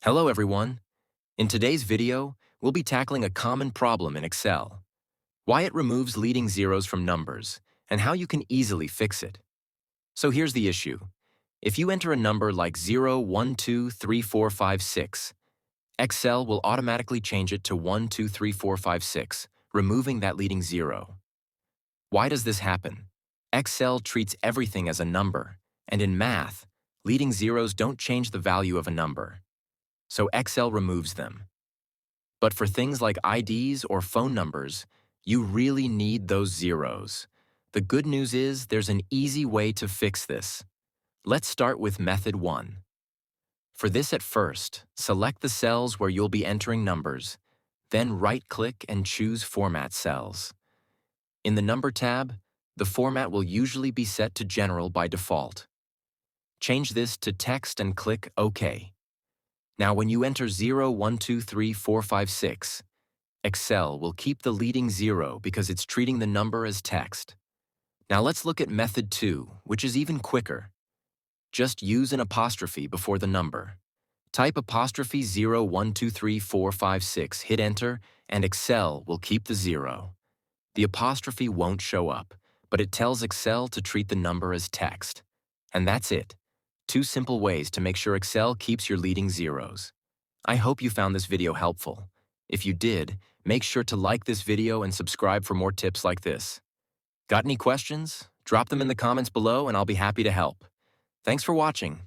Hello everyone. In today's video, we'll be tackling a common problem in Excel: why it removes leading zeros from numbers, and how you can easily fix it. So here's the issue. If you enter a number like 0, 1, 2, 3, 4, 5, 6, Excel will automatically change it to 1, 2, 3, 4, 5, 6, removing that leading zero. Why does this happen? Excel treats everything as a number, and in math, leading zeros don't change the value of a number. So Excel removes them. But for things like IDs or phone numbers, you really need those zeros. The good news is there's an easy way to fix this. Let's start with method 1. For this, at first, select the cells where you'll be entering numbers, then right-click and choose Format Cells. In the Number tab, the format will usually be set to General by default. Change this to Text and click OK. Now when you enter 0, 1, 2, 3, 4, 5, 6, Excel will keep the leading zero because it's treating the number as text. Now let's look at method 2, which is even quicker. Just use an apostrophe before the number. Type apostrophe 0, 1, 2, 3, 4, 5, 6, hit enter, and Excel will keep the zero. The apostrophe won't show up, but it tells Excel to treat the number as text. And that's it. 2 simple ways to make sure Excel keeps your leading zeros. I hope you found this video helpful. If you did, make sure to like this video and subscribe for more tips like this. Got any questions? Drop them in the comments below and I'll be happy to help. Thanks for watching.